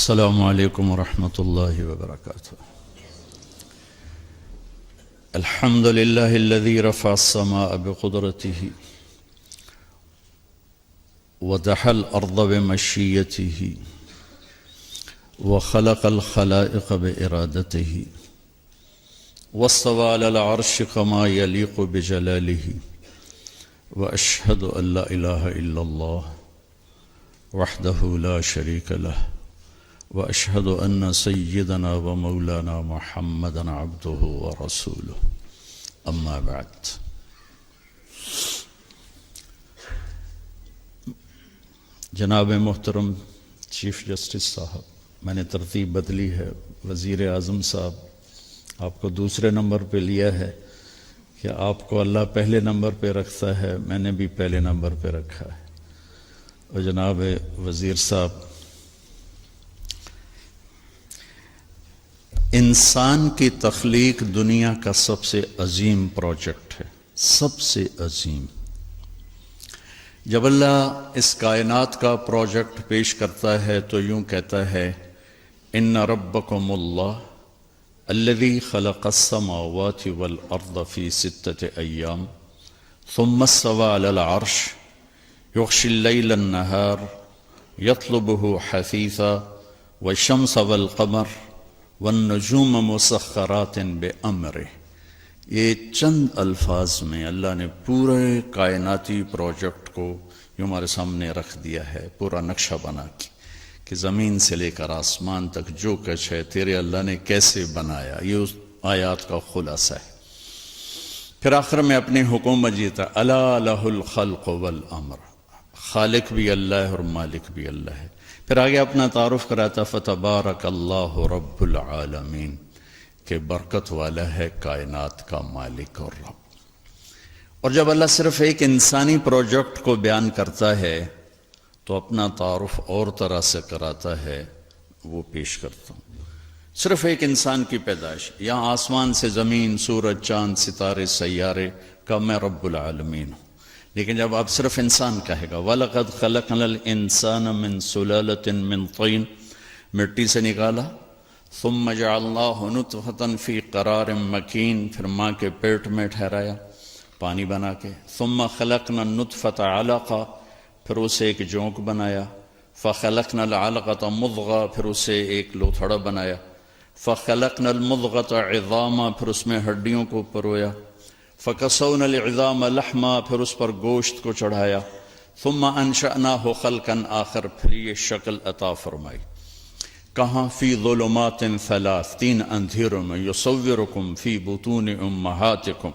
السلام علیکم ورحمۃ اللہ وبرکاتہ۔ الحمد للہ الذی رفع السماء بقدرته ودحى الارض بمشیته وخلق الخلائق بارادته واستوى على العرش كما يليق بجلاله واشهد ان لا اله الا الله وحده لا شريك له واشهد ان سيدنا ومولانا محمدا عبده ورسوله اما بعد۔ جناب محترم چیف جسٹس صاحب، میں نے ترتیب بدلی ہے۔ وزیر اعظم صاحب آپ کو دوسرے نمبر پہ لیا ہے کہ آپ کو اللہ پہلے نمبر پہ رکھتا ہے، میں نے بھی پہلے نمبر پہ رکھا ہے۔ اور جناب وزیر صاحب، انسان کی تخلیق دنیا کا سب سے عظیم پروجیکٹ ہے، سب سے عظیم۔ جب اللہ اس کائنات کا پروجیکٹ پیش کرتا ہے تو یوں کہتا ہے، ان ربکم اللہ الذی خلق السماوات والارض فی 6 ایام ثم استوى علی العرش یغشی اللیل النہار یطلبہ حثیثا والشمس والقمر والنجوم مسخرات بامرہ۔ یہ چند الفاظ میں اللہ نے پورے کائناتی پروجیکٹ کو یوں ہمارے سامنے رکھ دیا ہے، پورا نقشہ بنا کے کہ زمین سے لے کر آسمان تک جو کچھ ہے تیرے اللہ نے کیسے بنایا۔ یہ اس آیات کا خلاصہ ہے۔ پھر آخر میں اپنی حکومت جیتا، الا لہ الخلق والامر، خالق بھی اللہ ہے اور مالک بھی اللہ ہے۔ پھر آگے اپنا تعارف کراتا، فتبارک اللہ رب العالمین، کہ برکت والا ہے کائنات کا مالک اور رب۔ اور جب اللہ صرف ایک انسانی پروجیکٹ کو بیان کرتا ہے تو اپنا تعارف اور طرح سے کراتا ہے، وہ پیش کرتا ہوں۔ صرف ایک انسان کی پیدائش، یہاں آسمان سے زمین، سورج، چاند، ستارے، سیارے کا میں رب العالمین ہوں۔ لیکن جب آپ صرف انسان کہے گا، وَلَقَدْ خَلَقْنَا الْإِنسَانَ مِنْ سُلَالَةٍ مِنْ طِينٍ، مٹی سے نکالا، ثُمَّ جَعَلْنَاهُ نُطْفَةً فِي قَرَارٍ مَكِينٍ، پھر ماں کے پیٹ میں ٹھہرایا پانی بنا کے، ثُمَّ خَلَقْنَا النُّطْفَةَ عَلَقَةً، پھر اسے ایک جونک بنایا، فَخَلَقْنَا الْعَلَقَةَ مُضْغَةً، پھر اسے ایک لوتھڑا بنایا، فَخَلَقْنَا الْمُضْغَةَ عِظَامًا، پھر اس میں ہڈیوں کو پرویا، فَكَسَوْنَا الْعِظَامَ لَحْمًا، پھر اس پر گوشت کو چڑھایا، ثُمَّ أَنشَأْنَاهُ خَلْقًا آخر، پھر یہ شکل عطا فرمائی۔ کہاں؟ فی ظلمات 3، 3 اندھیروں میں، یصورکم فی بطون امہاتکم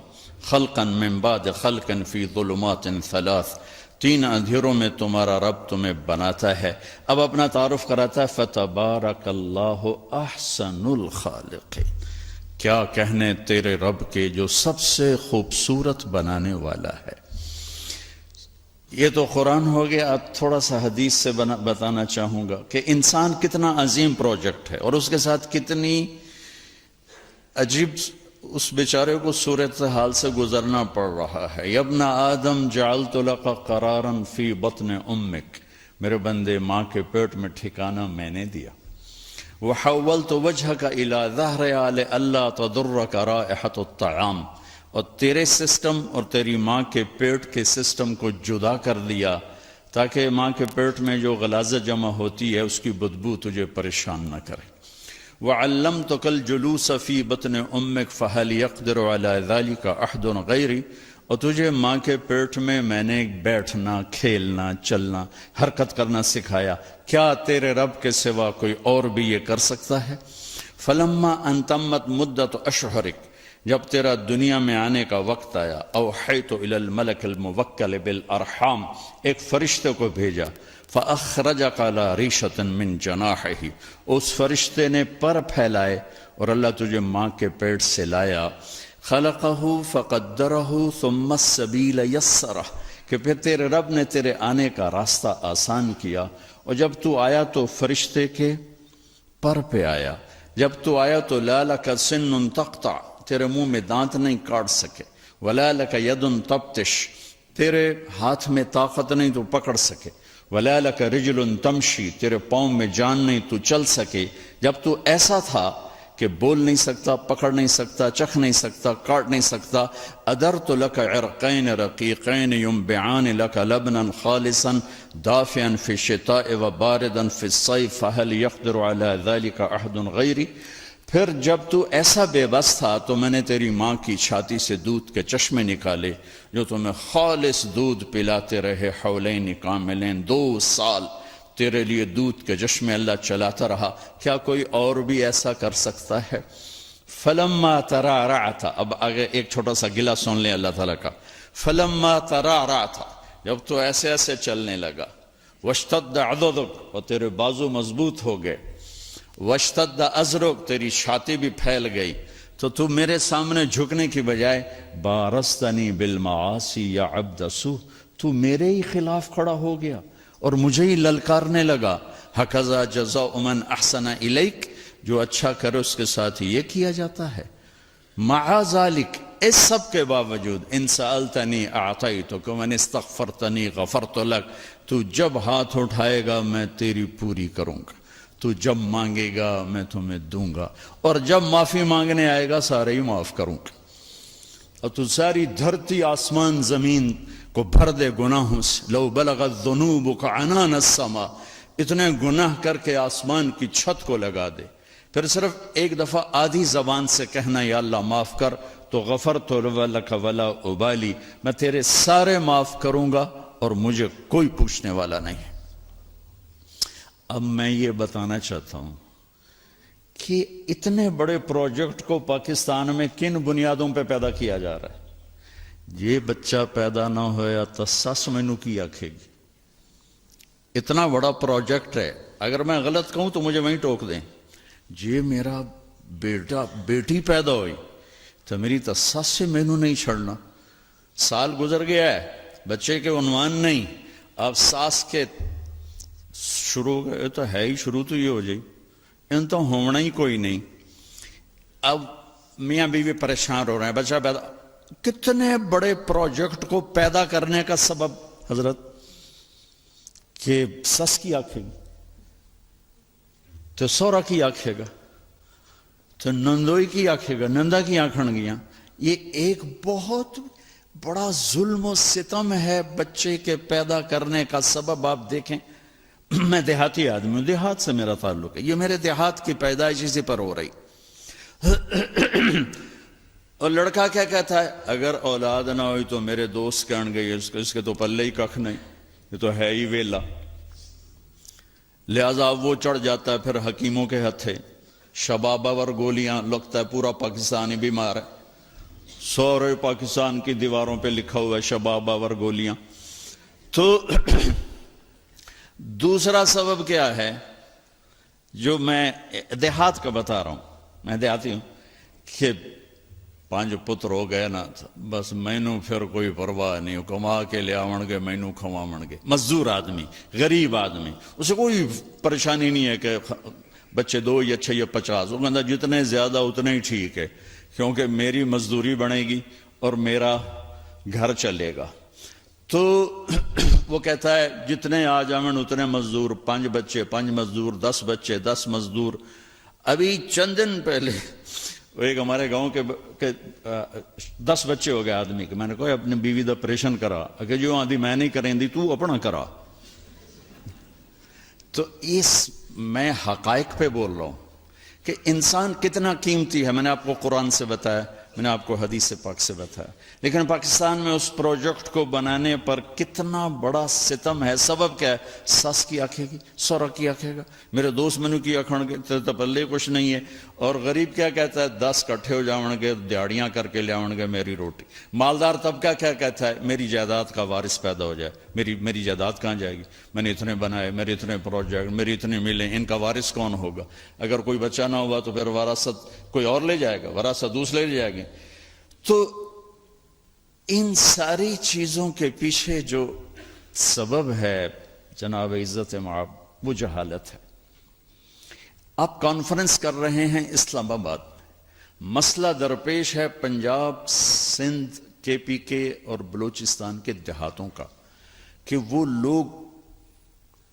خلقا من بعد خلق فی ظلمات 3، 3 اندھیروں میں تمہارا رب تمہیں بناتا ہے۔ اب اپنا تعارف کراتا ہے، فتبارک اللہ احسن الخالقین، کیا کہنے تیرے رب کے جو سب سے خوبصورت بنانے والا ہے۔ یہ تو قرآن ہو گیا۔ اب تھوڑا سا حدیث سے بتانا چاہوں گا کہ انسان کتنا عظیم پروجیکٹ ہے اور اس کے ساتھ کتنی عجیب اس بیچارے کو صورتحال سے گزرنا پڑ رہا ہے۔ یا ابن آدم جعلت لک قرارا فی بطن امک، میرے بندے ماں کے پیٹ میں ٹھکانہ میں نے دیا۔ وحولت وجہک الی ظہر لئلا تضرک رائحۃ الطعام، اور تیرے سسٹم اور تیری ماں کے پیٹ کے سسٹم کو جدا کر دیا تاکہ ماں کے پیٹ میں جو غلاظت جمع ہوتی ہے اس کی بدبو تجھے پریشان نہ کرے۔ وعلمتک الجلوس فی بطن امک فہل یقدر علی ذلک احد غیری، اور تجھے ماں کے پیٹ میں نے بیٹھنا، کھیلنا، چلنا، حرکت کرنا سکھایا، کیا تیرے رب کے سوا کوئی اور بھی یہ کر سکتا ہے؟ فلما ان تمت مدت اشہرک، جب تیرا دنیا میں آنے کا وقت آیا، اوحیت الی الملک الموکل بالارحام، ایک فرشتے کو بھیجا، فاخرجک علی ریشۃ من جناحہ، اس فرشتے نے پر پھیلائے اور اللہ تجھے ماں کے پیٹ سے لایا، خلقہ فقدرہ ثم السبیل یسرہ، کہ پھر تیرے رب نے تیرے آنے کا راستہ آسان کیا۔ اور جب تو آیا تو فرشتے کے پر پہ آیا، جب تو آیا تو لا لک سن تقطع، تیرے منہ میں دانت نہیں کاٹ سکے، ولا لک ید تبتش، تیرے ہاتھ میں طاقت نہیں تو پکڑ سکے، وَلَا لَكَ رِجْلٌ تَمْشِي، تیرے پاؤں میں جان نہیں، تو چل سکے. جب تو ایسا تھا کہ بول نہیں سکتا، پکڑ نہیں سکتا، چکھ نہیں سکتا، کاٹ نہیں سکتا. أَدَرْتُ لَكَ عِرْقَيْنِ رَقِيقَيْنِ يُنْبِعَانِ لَكَ لَبْنًا خَالِصًا دَافِعًا فِي الشِّتَاءِ وَبَارِدًا فِي الصَّيْفِ فَهَلْ يَقْدِرُ عَلَى ذَلِكَ أَحَدٌ غَيْرِي. پھر جب تو ایسا بے بس تھا تو میں نے تیری ماں کی چھاتی سے دودھ کے چشمے نکالے جو تمہیں خالص دودھ پلاتے رہے حولین کاملین، 2 سال تیرے لیے دودھ کے چشمے اللہ چلاتا رہا. کیا کوئی اور بھی ایسا کر سکتا ہے؟ فلما ترعرعت، اب آگے ایک چھوٹا سا گلہ سن لیں اللہ تعالیٰ کا. فلما ترعرعت، جب تو ایسے ایسے چلنے لگا. واشتد عضدک، اور تیرے بازو مضبوط ہو گئے. واشتد ازرک، تیری چھاتی بھی پھیل گئی. تو میرے سامنے جھکنے کی بجائے بارستنی بالمعاصی یا عبد سو، تو میرے ہی خلاف کھڑا ہو گیا اور مجھے ہی للکارنے لگا. ہکذا جزاء من احسن الیک، جو اچھا کرے اس کے ساتھ یہ کیا جاتا ہے. مع ذالک، اس سب کے باوجود، ان سألتنی اعطیتک ومن استغفرتنی غفرت لک، تو جب ہاتھ اٹھائے گا میں تیری پوری کروں گا، تو جب مانگے گا میں تمہیں دوں گا، اور جب معافی مانگنے آئے گا سارے ہی معاف کروں گا. اور تو ساری دھرتی آسمان زمین کو بھر دے گناہوں سے. لو بلغت ذنوبک عنان السماء، اتنے گناہ کر کے آسمان کی چھت کو لگا دے. پھر صرف ایک دفعہ آدھی زبان سے کہنا یا اللہ معاف کر، تو غفرت لک ولا ابالی، میں تیرے سارے معاف کروں گا اور مجھے کوئی پوچھنے والا نہیں. اب میں یہ بتانا چاہتا ہوں کہ اتنے بڑے پروجیکٹ کو پاکستان میں کن بنیادوں پہ پیدا کیا جا رہا ہے. یہ بچہ پیدا نہ ہویا تو سس مینو کی آکھے گی. اتنا بڑا پروجیکٹ ہے، اگر میں غلط کہوں تو مجھے وہیں ٹوک دیں. یہ میرا بیٹا بیٹی پیدا ہوئی تو میری تو سس سے مینو نہیں چھڑنا. سال گزر گیا ہے، بچے کے عنوان نہیں، اب ساس کے شروع گئے تو ہے ہی، شروع تو یہ ہو جائے ان تو ہونا ہی کوئی نہیں. اب میاں بیوی پریشان ہو رہے ہیں، بچہ پیدا. کتنے بڑے پروجیکٹ کو پیدا کرنے کا سبب حضرت کہ سس کی آنکھیں گی تو سورا کی آنکھے گا تو نندوئی کی آنکھے گا، نندا کی آنکھن گیاں. یہ ایک بہت بڑا ظلم و ستم ہے بچے کے پیدا کرنے کا سبب. آپ دیکھیں، میں دیہاتی آدمی ہوں، دیہات سے میرا تعلق ہے، یہ میرے دیہات کی پیدائش اسی پر ہو رہی. اور لڑکا کیا کہتا ہے، اگر اولاد نہ ہوئی تو میرے دوست کہن گئے اس کے تو پلے ہی ککھ نہیں، یہ تو ہے ہی ویلا. لہذا وہ چڑھ جاتا ہے پھر حکیموں کے ہتھے. شبابہ گولیاں، لگتا ہے پورا پاکستانی بیمار ہے. سورے پاکستان کی دیواروں پہ لکھا ہوا ہے شبابہ گولیاں. تو دوسرا سبب کیا ہے جو میں دیہات کا بتا رہا ہوں، میں دیہاتی ہوں، کہ 5 پتر ہو گئے نا بس مینو پھر کوئی پرواہ نہیں، کما کے لے آون گے مینو کھواون گے. مزدور آدمی، غریب آدمی، اسے کوئی پریشانی نہیں ہے کہ بچے 2 یا 6 یا 50. وہ کہتا جتنے زیادہ اتنے ہی ٹھیک ہے، کیونکہ میری مزدوری بنے گی اور میرا گھر چلے گا. تو وہ کہتا ہے جتنے آ جاون اتنے مزدور، 5 بچے 5 مزدور، 10 بچے 10 مزدور. ابھی چند دن پہلے ایک ہمارے گاؤں کے 10 بچے ہو گئے آدمی کے. میں نے کہا اپنی بیوی دا آپریشن کرا، اگر جو آدھی میں نہیں کریں دی تو اپنا کرا. تو میں حقائق پہ بول رہا ہوں کہ انسان کتنا قیمتی ہے. میں نے آپ کو قرآن سے بتایا، میں نے آپ کو حدیث پاک سے بتایا، لیکن پاکستان میں اس پروجیکٹ کو بنانے پر کتنا بڑا ستم ہے. سبب کیا ہے؟ ساس کی آنکھیں گی، سورا کی آنکھیں گا، میرے دوست منو کی آنکھن گے تو پلے کچھ نہیں ہے. اور غریب کیا کہتا ہے 10 کٹھے ہو جاؤں گے، دیہڑیاں کر کے لے آؤں گے میری روٹی. مالدار طبقہ کیا کہتا ہے میری جائیداد کا وارث پیدا ہو جائے. میری جائیداد کہاں جائے گی؟ میں نے اتنے بنائے، میرے اتنے پروجیکٹ، میری اتنے ملے، ان کا وارث کون ہوگا؟ اگر کوئی بچہ نہ ہوا تو پھر وراثت کوئی اور لے جائے گا، وراثت دوسرے لے جائے گے. تو ان ساری چیزوں کے پیچھے جو سبب ہے جناب عزت معاب وہ جہالت ہے. آپ کانفرنس کر رہے ہیں اسلام آباد میں، مسئلہ درپیش ہے پنجاب، سندھ، KPK اور بلوچستان کے دیہاتوں کا کہ وہ لوگ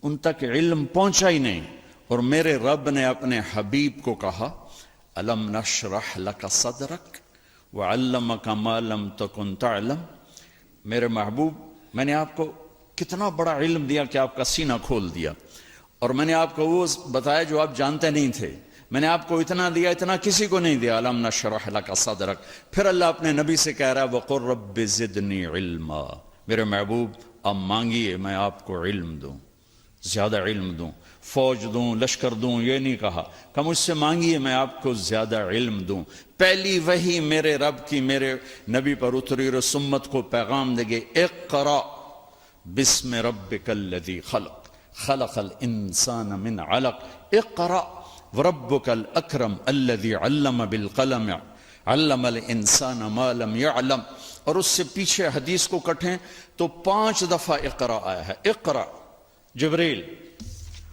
ان تک علم پہنچا ہی نہیں. اور میرے رب نے اپنے حبیب کو کہا الم نشرح لک صدرک وعلمک ما لم تکن تعلم. میرے محبوب میں نے آپ کو کتنا بڑا علم دیا کہ آپ کا سینہ کھول دیا، اور میں نے آپ کو وہ بتایا جو آپ جانتے نہیں تھے. میں نے آپ کو اتنا دیا اتنا کسی کو نہیں دیا. الم نشرح لک صدرک. پھر اللہ اپنے نبی سے کہہ رہا ہے وقل رب زدنی علما. میرے محبوب آپ مانگیے میں آپ کو علم دوں، زیادہ علم دوں، فوج دوں، لشکر دوں. یہ نہیں کہا کہ مجھ سے مانگیے میں آپ کو زیادہ علم دوں. پہلی وحی میرے رب کی میرے نبی پر اتری اور امت کو پیغام دے گے اقرا بسم ربک الذی خلق خلق الانسان من علق اقرا وربک الاکرم الذی علم بالقلم علم الانسان ما لم يعلم. اور اس سے پیچھے حدیث کو کٹیں تو 5 دفعہ اقرا آیا ہے. اقرا جبریل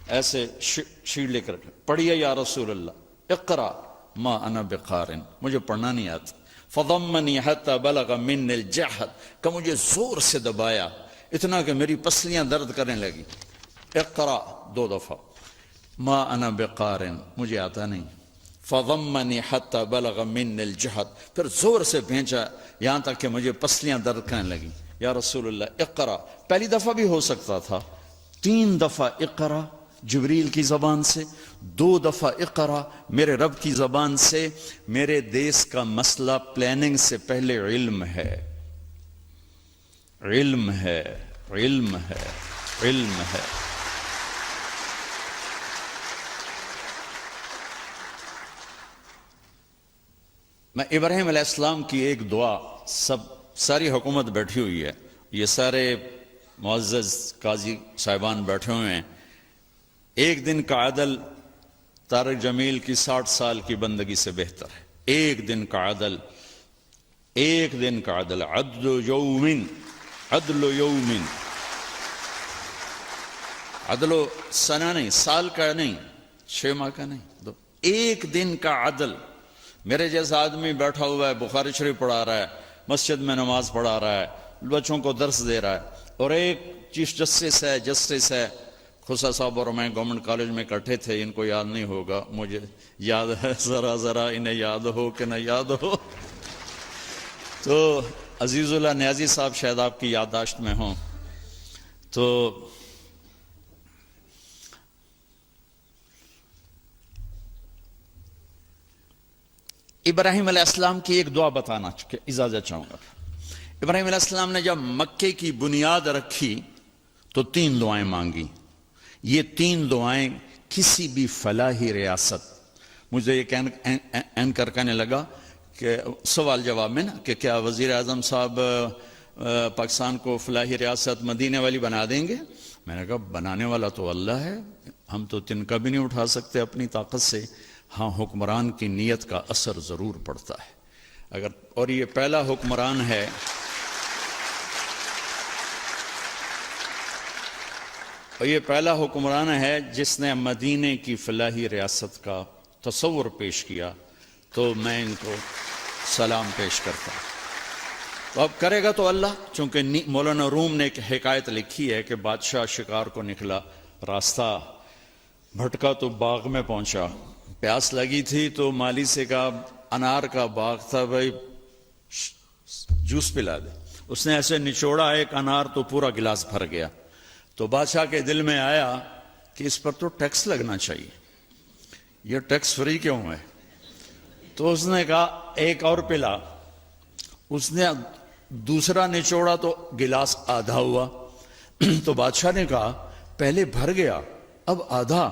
ایسے شیٹ لے کر پڑھیے یا رسول اللہ. اقرا ما انا بقارن، مجھے پڑھنا نہیں آتا. فضمنی حتی بلغ من الجہد، کہ مجھے زور سے دبایا اتنا کہ میری پسلیاں درد کرنے لگی. اقرا 2 دفعہ. ما انا بقارن، مجھے آتا نہیں. فضمنی حتی بلغ من الجہد، پھر زور سے بھینچا یہاں تک کہ مجھے پسلیاں درد کرنے لگی. یا رسول اللہ اقرا. پہلی دفعہ بھی ہو سکتا تھا. 3 دفعہ اقرا جبریل کی زبان سے، 2 دفعہ اقرا میرے رب کی زبان سے. میرے دیس کا مسئلہ پلاننگ سے پہلے علم ہے، علم ہے، علم ہے، علم ہے. میں ابراہیم علیہ السلام کی ایک دعا، ساری حکومت بیٹھی ہوئی ہے، یہ سارے معزز قاضی صاحبان بیٹھے ہوئے ہیں. ایک دن کا عدل طارق جمیل کی 60 سال کی بندگی سے بہتر ہے. ایک دن کا عدل، ایک دن کا عدل. عدل یومن، عدل یومن. عدل و سنہ نہیں، سال کا نہیں، 6 ماہ کا نہیں، ایک دن کا عدل. میرے جیسا آدمی بیٹھا ہوا ہے بخاری شریف پڑھا رہا ہے، مسجد میں نماز پڑھا رہا ہے، بچوں کو درس دے رہا ہے، اور ایک چیف جسٹس ہے. خسا صاحب اور میں گورنمنٹ کالج میں اکٹھے تھے، ان کو یاد نہیں ہوگا، مجھے یاد ہے. ذرا انہیں یاد ہو کہ نہ یاد ہو. تو عزیز اللہ نیازی صاحب شاید آپ کی یادداشت میں ہوں. تو ابراہیم علیہ السلام کی ایک دعا بتانا اجازت چاہوں گا. ابراہیم علیہ السلام نے جب مکے کی بنیاد رکھی تو 3 دعائیں مانگی. یہ 3 دعائیں کسی بھی فلاحی ریاست، مجھے یہ اینکر کہنے لگا کہ سوال جواب میں نا کہ کیا وزیر اعظم صاحب پاکستان کو فلاحی ریاست مدینے والی بنا دیں گے؟ میں نے کہا بنانے والا تو اللہ ہے، ہم تو تنکا بھی نہیں اٹھا سکتے اپنی طاقت سے. ہاں حکمران کی نیت کا اثر ضرور پڑتا ہے. اگر اور یہ پہلا حکمران ہے جس نے مدینے کی فلاحی ریاست کا تصور پیش کیا، تو میں ان کو سلام پیش کرتا ہوں. تو اب کرے گا تو اللہ. چونکہ مولانا روم نے ایک حکایت لکھی ہے کہ بادشاہ شکار کو نکلا، راستہ بھٹکا تو باغ میں پہنچا، پیاس لگی تھی تو مالی سے کہا انار کا باغ تھا بھائی جوس پلا دے. اس نے ایسے نچوڑا ایک انار تو پورا گلاس بھر گیا. تو بادشاہ کے دل میں آیا کہ اس پر تو ٹیکس لگنا چاہیے، یہ ٹیکس فری کیوں ہے؟ تو اس نے کہا ایک اور پلا. اس نے دوسرا نچوڑا تو گلاس آدھا ہوا. تو بادشاہ نے کہا پہلے بھر گیا اب آدھا.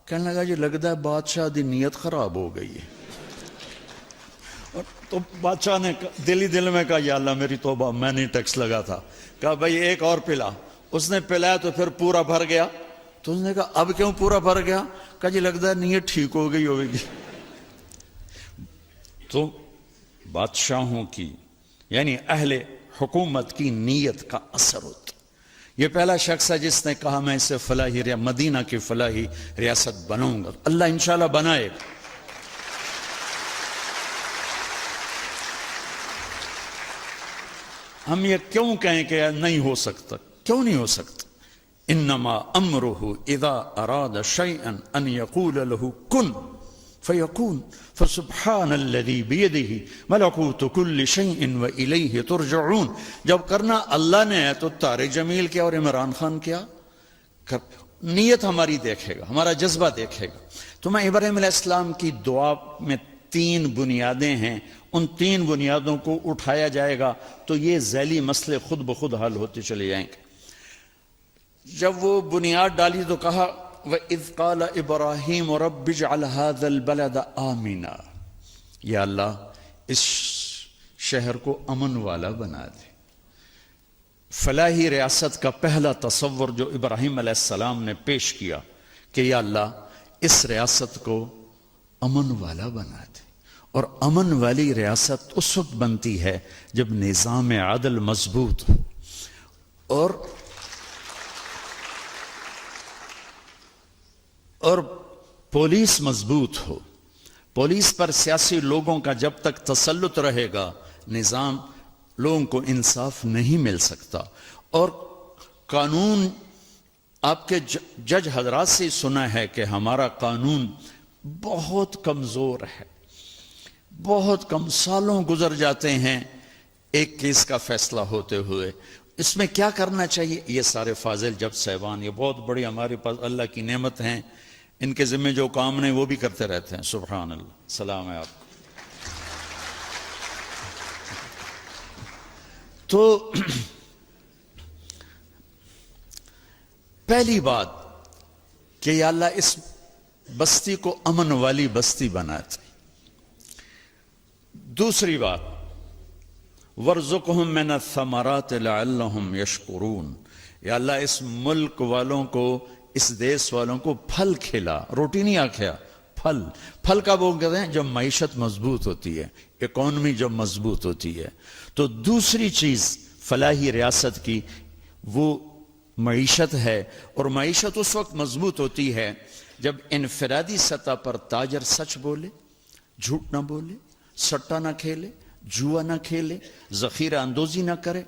کہنے لگا یہ لگتا ہے بادشاہ دی نیت خراب ہو گئی ہے. تو بادشاہ نے دل میں کہا یا اللہ میری توبہ، میں نہیں ٹیکس لگا تھا. کہا بھائی ایک اور پلا. اس نے پلایا تو پھر پورا بھر گیا. تو اس نے کہا اب کیوں پورا بھر گیا؟ کہا جی لگتا ہے نیت ٹھیک ہو گئی ہوگی. تو بادشاہوں کی یعنی اہل حکومت کی نیت کا اثر ہوتا. یہ پہلا شخص ہے جس نے کہا میں اسے فلاحی مدینہ کی فلاحی ریاست بناؤں گا. اللہ انشاءاللہ بنائے. ہم یہ کیوں کہیں کہ نہیں ہو سکتا؟ کیوں نہیں ہو سکتا؟ انما امرہ اذا اراد شیئا ان یقول له کن فیکون فسبحان الذی بیدہ ملکوت کل شیء والیہ ترجعون. جب کرنا اللہ نے ہے تو طارق جمیل کیا اور عمران خان کیا، نیت ہماری دیکھے گا، ہمارا جذبہ دیکھے گا. تو میں ابراہیم علیہ السلام کی دعا میں 3 بنیادیں ہیں، ان 3 بنیادوں کو اٹھایا جائے گا تو یہ ذیلی مسئلے خود بخود حل ہوتے چلے جائیں گے. جب وہ بنیاد ڈالی تو کہا وَإِذْ قَالَ إِبْرَاهِيمُ رَبِّ اجْعَلْ هَذَا الْبَلَدَ آمِنًا، یا اللہ اس شہر کو امن والا بنا دے. فلاحی ریاست کا پہلا تصور جو ابراہیم علیہ السلام نے پیش کیا کہ یا اللہ اس ریاست کو امن والا بنا دے. اور امن والی ریاست اس وقت بنتی ہے جب نظام عدل مضبوط ہو اور پولیس مضبوط ہو. پولیس پر سیاسی لوگوں کا جب تک تسلط رہے گا نظام لوگوں کو انصاف نہیں مل سکتا. اور قانون آپ کے جج حضرات سے سنا ہے کہ ہمارا قانون بہت کمزور ہے، بہت کم سالوں گزر جاتے ہیں ایک کیس کا فیصلہ ہوتے ہوئے. اس میں کیا کرنا چاہیے؟ یہ سارے فاضل جج صاحبان یہ بہت بڑی ہمارے پاس اللہ کی نعمت ہیں، ان کے ذمہ جو کام نہیں وہ بھی کرتے رہتے ہیں. سبحان اللہ، سلام ہے آپ کو. تو پہلی بات کہ یا اللہ اس بستی کو امن والی بستی بناتے. دوسری بات وَارْزُقْهُم مِّنَ الثَّمَرَاتِ لَعَلَّهُمْ يَشْكُرُونَ، یا اللہ اس ملک والوں کو، اس دیس والوں کو پھل کھلا، روٹی نہیں آکھیا، پھل کا وہ کہتے ہیں جب معیشت مضبوط ہوتی ہے، اکانومی جب مضبوط ہوتی ہے. تو دوسری چیز فلاحی ریاست کی وہ معیشت ہے. اور معیشت اس وقت مضبوط ہوتی ہے جب انفرادی سطح پر تاجر سچ بولے، جھوٹ نہ بولے، سٹا نہ کھیلے، جوا نہ کھیلے، ذخیرہ اندوزی نہ کرے،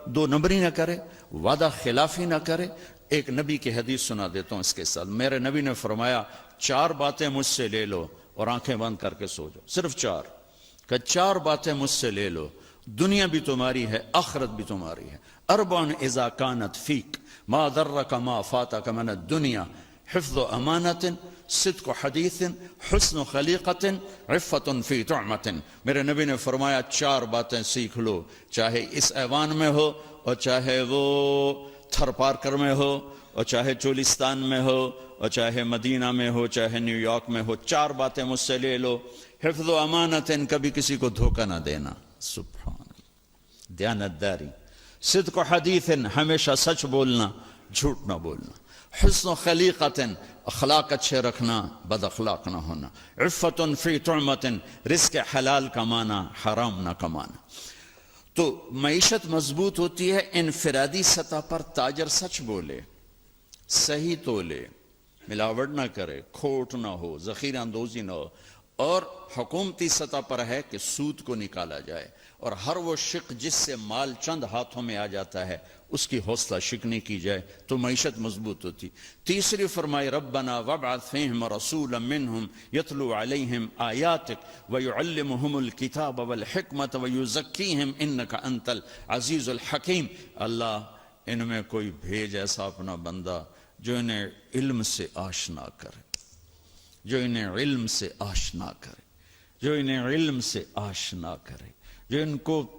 دو نمبری نہ کرے، وعدہ خلافی نہ کرے. ایک نبی کی حدیث سنا دیتا ہوں اس کے ساتھ. میرے نبی نے فرمایا 4 باتیں مجھ سے لے لو اور آنکھیں بند کر کے سو جاؤ، صرف 4. کہ 4 باتیں مجھ سے لے لو، دنیا بھی تمہاری ہے، آخرت بھی تمہاری ہے. 4 اذا كانت فيك ما ضرك ما فاتك من الدنيا حفظ امانة صدق حدیث حسن خلیقت عفت فی طعمت. میرے نبی نے فرمایا 4 باتیں سیکھ لو، چاہے اس ایوان میں ہو اور چاہے وہ تھر پارکر میں ہو اور چاہے چولستان میں ہو اور چاہے مدینہ میں ہو چاہے نیو یارک میں ہو. 4 باتیں مجھ سے لے لو. حفظ و امانت، کبھی کسی کو دھوکہ نہ دینا، سبحان اللہ، دیانتداری. صدق و حدیث، ہمیشہ سچ بولنا، جھوٹ نہ بولنا. حسن و خلیقت، اخلاق اچھے رکھنا، بد اخلاق نہ ہونا. عفت فی طعمت، رزق حلال کمانا، حرام نہ کمانا. تو معیشت مضبوط ہوتی ہے انفرادی سطح پر تاجر سچ بولے، صحیح تولے، ملاوٹ نہ کرے، کھوٹ نہ ہو، ذخیرہ اندوزی نہ ہو. اور حکومتی سطح پر ہے کہ سود کو نکالا جائے اور ہر وہ شق جس سے مال چند ہاتھوں میں آ جاتا ہے اس کی حوصلہ شکنی کی جائے تو معیشت مضبوط ہوتی. تیسری فرمائی ربنا وابعث فیہم رسولا منہم یتلو علیہم آیاتک ویعلمہم الکتاب والحکمت ویزکیہم انکا انت العزیز الحکیم. اللہ ان میں کوئی بھیج ایسا اپنا بندہ جو انہیں علم سے آشنا کرے، جو انہیں علم سے آشنا کرے، جو انہیں علم سے آشنا کرے، جو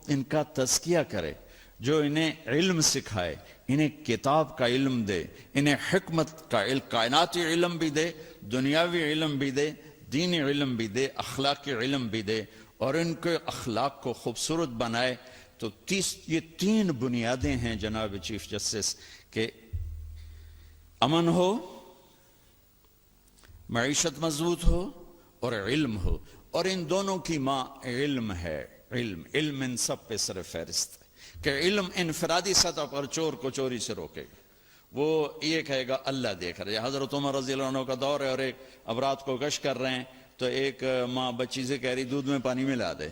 ان کا تزکیہ کرے، جو انہیں علم سکھائے، انہیں کتاب کا علم دے، انہیں حکمت کا علم، کائناتی علم بھی دے، دنیاوی علم بھی دے، دینی علم بھی دے، اخلاقی علم بھی دے، اور ان کے اخلاق کو خوبصورت بنائے. تو یہ 3 بنیادیں ہیں جناب چیف جسٹس کہ امن ہو، معیشت مضبوط ہو اور علم ہو. اور ان دونوں کی ماں علم ہے. علم ان سب پہ سر فہرست ہے کہ علم انفرادی سطح پر چور کو چوری سے روکے گا. وہ یہ کہے گا اللہ دیکھ رہا ہے. حضرت عمر رضی اللہ عنہ کا دور ہے اور ایک اب رات کو گشت کر رہے ہیں تو ایک ماں بچی سے کہہ رہی دودھ میں پانی ملا دے.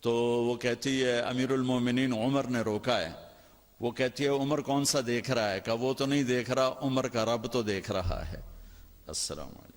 تو وہ کہتی ہے امیر المومنین عمر نے روکا ہے. وہ کہتی ہے عمر کون سا دیکھ رہا ہے؟ کہ وہ تو نہیں دیکھ رہا، عمر کا رب تو دیکھ رہا ہے۔ السلام علیکم۔